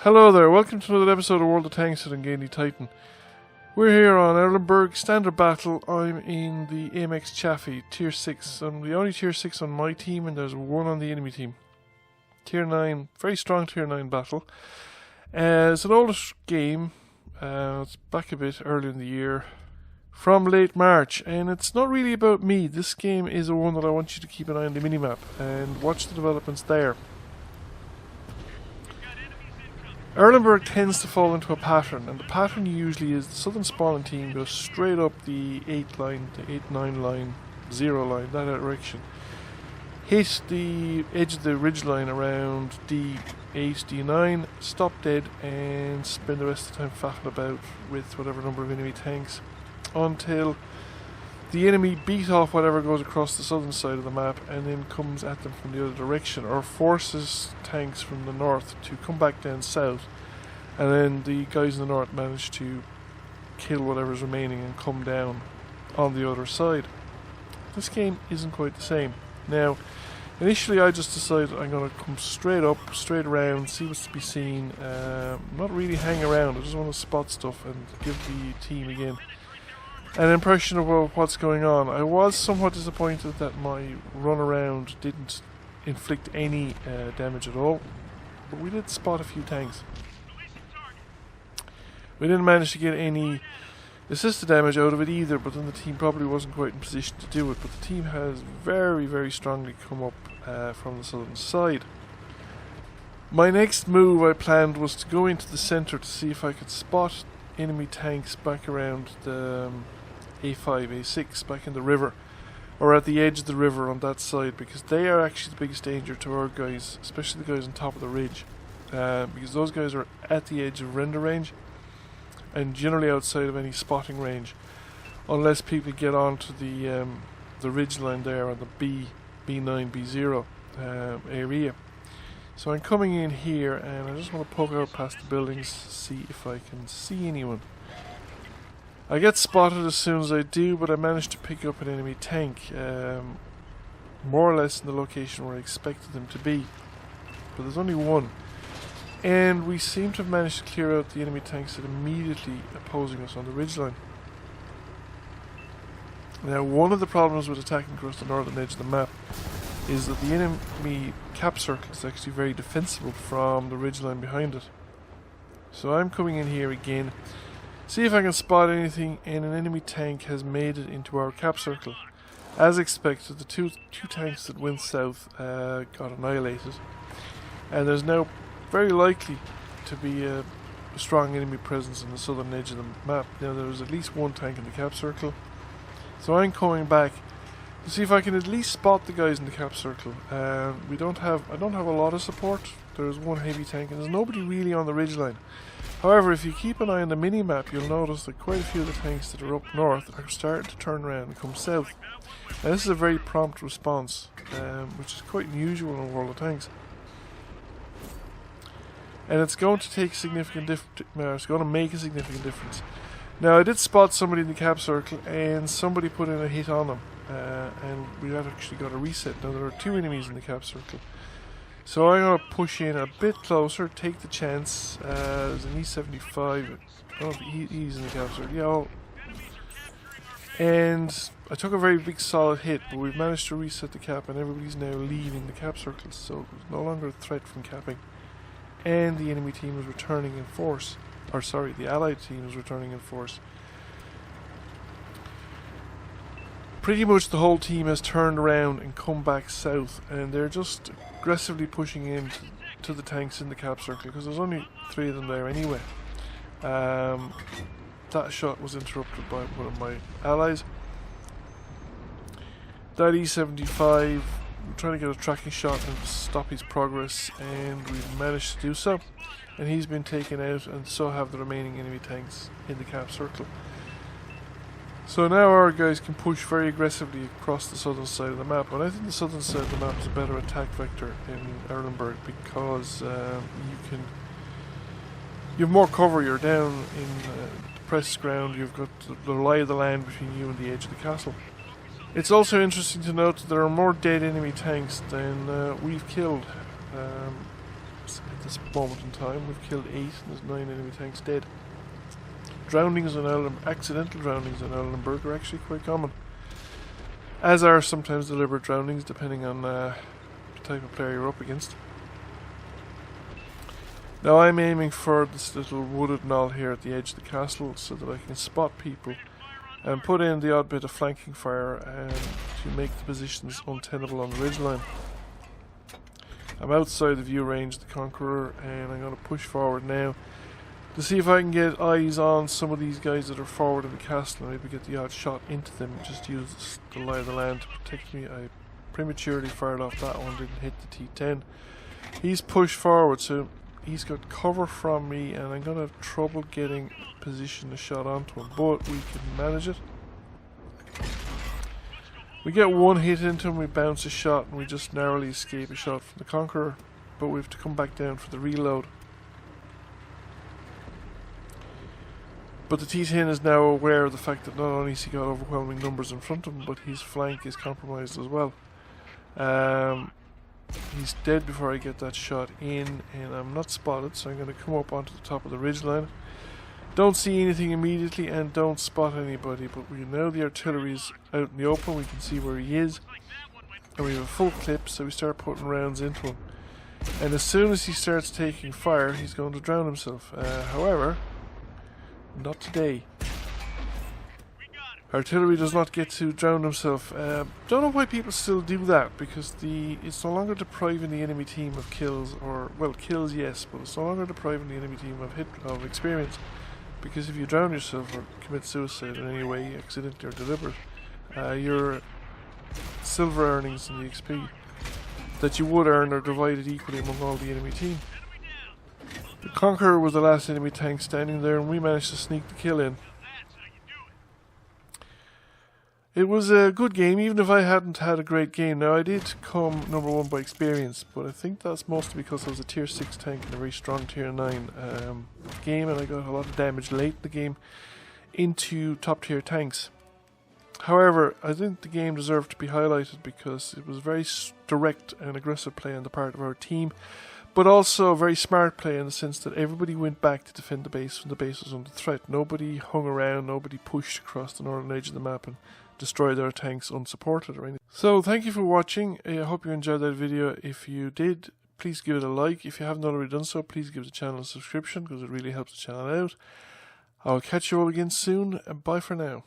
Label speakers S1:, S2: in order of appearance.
S1: Hello there, welcome to another episode of World of Tanks with Ungainly Titan. We're here on Erlenberg, standard battle. I'm in the AMX Chaffee, tier 6. I'm the only tier 6 on my team and there's one on the enemy team. Tier 9, very strong tier 9 battle. It's an oldish game, it's back a bit early in the year, from late March, and it's not really about me. This game is one that I want you to keep an eye on the minimap and watch the developments there. Erlenberg tends to fall into a pattern, and the pattern usually is the southern spawning team goes straight up the 8 line, the 8-9 line, 0 line, that direction. Hit the edge of the ridge line around D8, D9, stop dead, and spend the rest of the time faffing about with whatever number of enemy tanks until the enemy beat off whatever goes across the southern side of the map and then comes at them from the other direction, or forces tanks from the north to come back down south, and then the guys in the north manage to kill whatever's remaining and come down on the other side. This game isn't quite the same. Now, initially I just decided I'm going to come straight up, straight around, see what's to be seen, not really hang around. I just want to spot stuff and give the team again an impression of what's going on. I was somewhat disappointed that my run around didn't inflict any damage at all, but we did spot a few tanks. We didn't manage to get any assisted damage out of it either, but then the team probably wasn't quite in position to do it. But the team has very, very strongly come up from the southern side. My next move I planned was to go into the centre to see if I could spot enemy tanks back around the A5, A6, back in the river, or at the edge of the river on that side, because they are actually the biggest danger to our guys, especially the guys on top of the ridge, because those guys are at the edge of render range and generally outside of any spotting range, unless people get onto the ridge line there on the B9, B0 area. So I'm coming in here and I just want to poke out past the buildings, see if I can see anyone. I get spotted as soon as I do, but I managed to pick up an enemy tank, more or less in the location where I expected them to be. But there's only one. And we seem to have managed to clear out the enemy tanks that are immediately opposing us on the ridgeline. Now, one of the problems with attacking across the northern edge of the map is that the enemy cap circle is actually very defensible from the ridgeline behind it. So I'm coming in here again, see if I can spot anything, and an enemy tank has made it into our cap circle. As expected, the two tanks that went south got annihilated, and there's now very likely to be a strong enemy presence on the southern edge of the map. Now there's at least one tank in the cap circle, so I'm coming back to see if I can at least spot the guys in the cap circle. I don't have a lot of support. There's one heavy tank and there's nobody really on the ridgeline. However, if you keep an eye on the mini-map, you'll notice that quite a few of the tanks that are up north are starting to turn around and come south. Now this is a very prompt response, which is quite unusual in World of Tanks. And it's going to take significant it's going to make a significant difference. Now I did spot somebody in the cap circle and somebody put in a hit on them, and we actually got a reset. Now there are two enemies in the cap circle, so I'm going to push in a bit closer, take the chance. There's an E75, oh, he's in the cap circle, yeah. And I took a very big solid hit, but we've managed to reset the cap and everybody's now leaving the cap circle, so there's no longer a threat from capping. And the enemy team is returning in force, or sorry, the allied team is returning in force. Pretty much the whole team has turned around and come back south, and they're just aggressively pushing in to the tanks in the cap circle, because there's only 3 of them there anyway. That shot was interrupted by one of my allies. That E75, we're trying to get a tracking shot and stop his progress, and we've managed to do so. And he's been taken out, and so have the remaining enemy tanks in the cap circle. So now our guys can push very aggressively across the southern side of the map, and I think the southern side of the map is a better attack vector in Erlenberg, because you have more cover. You're down in depressed ground, you've got the lie of the land between you and the edge of the castle. It's also interesting to note that there are more dead enemy tanks than we've killed. At this moment in time, we've killed 8 and there's 9 enemy tanks dead. Drownings on accidental drownings on Erlenberg are actually quite common, as are sometimes deliberate drownings, depending on the type of player you're up against. Now I'm aiming for this little wooded knoll here at the edge of the castle so that I can spot people and put in the odd bit of flanking fire to make the positions untenable on the ridgeline. I'm outside the view range of the Conqueror, and I'm going to push forward now to see if I can get eyes on some of these guys that are forward in the castle and maybe get the odd shot into them. Just use the lie of the land to protect me. I prematurely fired off that one, didn't hit the T10. He's pushed forward, so he's got cover from me, and I'm going to have trouble getting position a shot onto him, but we can manage it. We get one hit into him, we bounce a shot, and we just narrowly escape a shot from the Conqueror, but we have to come back down for the reload. But the T10 is now aware of the fact that not only has he got overwhelming numbers in front of him, but his flank is compromised as well. He's dead before I get that shot in, and I'm not spotted, so I'm going to come up onto the top of the ridgeline. Don't see anything immediately and don't spot anybody, but we know the artillery is out in the open, we can see where he is, and we have a full clip, so we start putting rounds into him. And as soon as he starts taking fire, he's going to drown himself. However, not today. Artillery does not get to drown himself. Don't know why people still do that, because it's no longer depriving the enemy team of kills, or, well, kills yes, but it's no longer depriving the enemy team of experience. Because if you drown yourself or commit suicide in any way, accidentally or deliberate, your silver earnings and the XP that you would earn are divided equally among all the enemy team. The Conqueror was the last enemy tank standing there, and we managed to sneak the kill in. It was a good game, even if I hadn't had a great game. Now, I did come number 1 by experience, but I think that's mostly because I was a tier 6 tank in a very strong tier 9 game, and I got a lot of damage late in the game into top tier tanks. However, I think the game deserved to be highlighted because it was very direct and aggressive play on the part of our team, but also very smart play in the sense that everybody went back to defend the base when the base was under threat. Nobody hung around, nobody pushed across the northern edge of the map and destroyed our tanks unsupported or anything. So thank you for watching. I hope you enjoyed that video. If you did, please give it a like. If you haven't already done so, please give the channel a subscription because it really helps the channel out. I'll catch you all again soon, and bye for now.